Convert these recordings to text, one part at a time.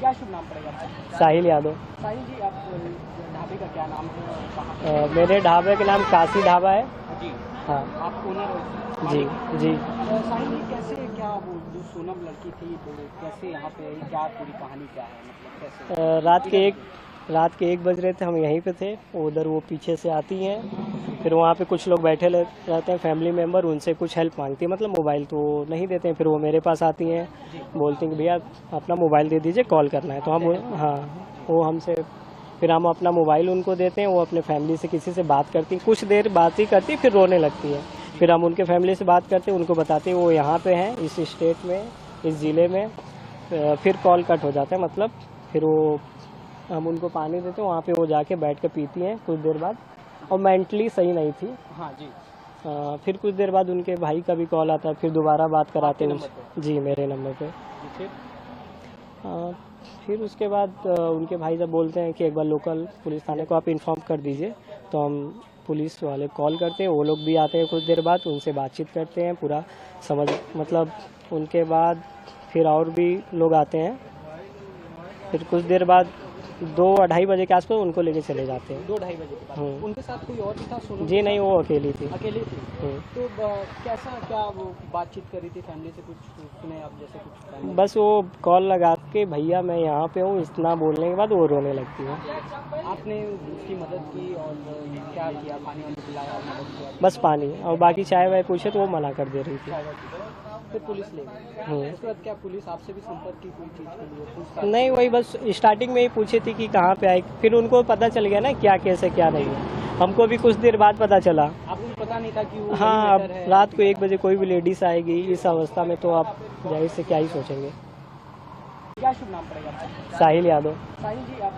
क्या शुभ नाम पड़ेगा आपका? साहिल यादव। साहिल जी, आप ढाबे का क्या नाम है और कहाँ? मेरे ढाबे का नाम काशी ढाबा है। जी। हाँ आप ओनर हो? जी जी। साहिल जी, कैसे क्या वो जो सोनम लड़की थी तो कैसे यहाँ पे आई, क्या पूरी कहानी क्या है, मतलब कैसे? रात के 1 बज रहे थे, हम यहीं पे थे। उधर वो पीछे से आती हैं, फिर वहाँ पे कुछ लोग बैठे रहते हैं फैमिली मेम्बर, उनसे कुछ हेल्प मांगती है, मतलब मोबाइल तो नहीं देते हैं। फिर वो मेरे पास आती हैं, बोलती हैं कि भैया अपना मोबाइल दे दीजिए, कॉल करना है। तो हम हाँ, वो हमसे फिर हम अपना मोबाइल उनको देते हैं। वो अपने फैमिली से किसी से बात करती, कुछ देर बात ही करती, फिर रोने लगती है। फिर हम उनके फैमिली से बात करते हैं, उनको बताते हैं वो यहाँ पे हैं, इस स्टेट में, इस ज़िले में। फिर कॉल कट हो जाता है, मतलब फिर वो हम उनको पानी देते हैं, वहाँ पे वो जाके बैठ के पीती हैं कुछ देर बाद। और मेंटली सही नहीं थी। हाँ जी। फिर कुछ देर बाद उनके भाई का भी कॉल आता है, फिर दोबारा बात कराते हैं नंबर जी, मेरे नंबर पे। फिर फिर उसके बाद उनके भाई जब बोलते हैं कि एक बार लोकल पुलिस थाने को आप इन्फॉर्म कर दीजिए, तो हम पुलिस वाले कॉल करते हैं। वो लोग भी आते हैं कुछ देर बाद, उनसे बातचीत करते हैं, पूरा समझ मतलब उनके बाद फिर और भी लोग आते हैं। फिर कुछ देर बाद 2-2:30 बजे के आसपास उनको लेके चले जाते हैं। 2-2:30 बजे के बाद उनके साथ कोई और भी था? सोनम जी नहीं, वो अकेली थी। अकेली थी। तो कैसा क्या वो बातचीत करी थी फैमिली से, कुछ सुने आप जैसे कुछ? बस वो कॉल लगा के भैया मैं यहाँ पे हूँ, इतना बोलने के बाद वो रोने लगती है। आपने उसकी मदद की और क्या किया? पानी वानी पिलाया, मदद किया? बस पानी, और बाकी चाय वाय पूछे तो वो मना कर दे रही थी। फिर पुलिस ले गई। उसके बाद क्या पुलिस आपसे भी संपर्क की कोई चीज़ के लिए पूछताछ? नहीं, वही बस स्टार्टिंग में ही पूछी थी कि कहाँ पे आई। फिर उनको पता चल गया ना क्या केस है क्या नहीं है। हमको भी कुछ देर बाद पता चला। आपको पता नहीं था कि वो हाँ, अब रात को 1 बजे कोई भी लेडीज आएगी इस अवस्था में, तो आप जाहिर से क्या ही सोचेंगे। क्या शुभ नाम पड़ेगा आपका? साहिल यादव। साहिल जी, आप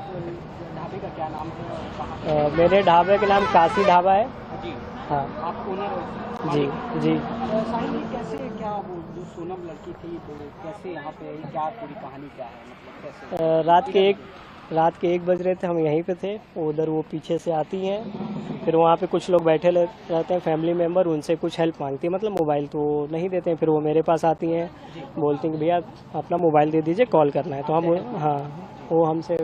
ढाबे का क्या नाम है और कहाँ? मेरे ढाबे का नाम काशी ढाबा है। जी। हाँ आप ओनर हो? जी जी। साहिल जी, कैसे क्या वो जो सोनम लड़की थी तो कैसे यहाँ पे आई, क्या पूरी कहानी क्या है, मतलब कैसे? रात के 1 बज रहे थे, हम यहीं पे थे। उधर वो पीछे से आती हैं, फिर वहाँ पे कुछ लोग बैठे रहते हैं फैमिली मेम्बर, उनसे कुछ हेल्प मांगती है, मतलब मोबाइल तो नहीं देते हैं। फिर वो मेरे पास आती हैं, बोलती हैं कि भैया अपना मोबाइल दे दीजिए, कॉल करना है। तो हम हाँ, वो हमसे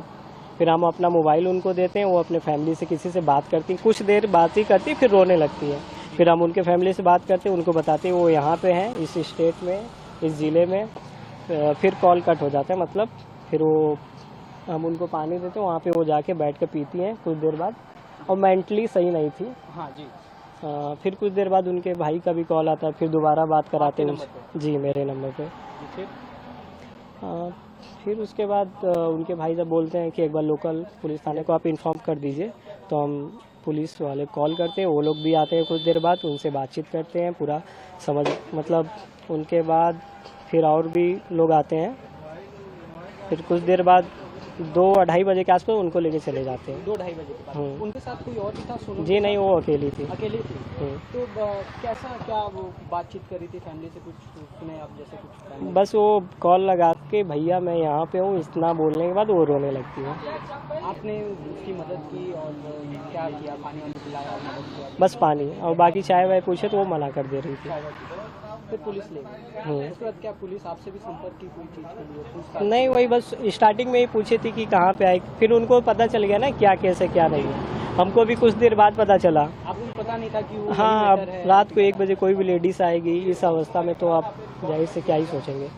फिर हम अपना मोबाइल उनको देते हैं। वो अपने फैमिली से किसी से बात करती, कुछ देर बात ही करती, फिर रोने लगती है। फिर हम उनके फैमिली से बात करते हैं, उनको बताते हैं वो यहाँ पे हैं, इस स्टेट में, इस ज़िले में। फिर कॉल कट हो जाता है, मतलब फिर वो हम उनको पानी देते हैं, वहाँ पे वो जाके बैठ के पीती हैं कुछ देर बाद। और मेंटली सही नहीं थी। हाँ जी। फिर कुछ देर बाद उनके भाई का भी कॉल आता है, फिर दोबारा बात कराते हैं जी, मेरे नंबर पे। फिर उसके बाद उनके भाई जब बोलते हैं कि एक बार लोकल पुलिस थाने को आप इन्फॉर्म कर दीजिए, तो हम पुलिस वाले कॉल करते हैं। वो लोग भी आते हैं कुछ देर बाद, उनसे बातचीत करते हैं, पूरा समझ मतलब उनके बाद फिर और भी लोग आते हैं। फिर कुछ देर बाद 2-2:30 बजे के आसपास उनको लेके चले जाते हैं। 2-2:30 बजे के बाद उनके साथ कोई और भी था? सोनम जी नहीं, वो अकेली थी। अकेली थी। तो कैसा क्या वो बातचीत करी थी फैमिली से, कुछ सुने आप जैसे कुछ? बस वो कॉल लगा के भैया मैं यहाँ पे हूँ, इतना बोलने के बाद वो रोने लगती है। आपने उसकी मदद की और क्या किया? पानी वानी पिलाया, मदद किया? बस पानी, और बाकी चाय वाय पूछे तो वो मना कर दे रही थी। फिर पुलिस ले गई। उसके बाद क्या पुलिस आपसे भी संपर्क की कोई चीज़ के लिए पूछताछ? नहीं, वही बस स्टार्टिंग में ही पूछी थी कि कहाँ पे आई। फिर उनको पता चल गया ना क्या केस है क्या नहीं है। हमको भी कुछ देर बाद पता चला। आपको पता नहीं था कि वो हाँ, अब रात को 1 बजे कोई भी लेडीज आएगी इस अवस्था में, तो आप जाहिर से क्या ही सोचेंगे।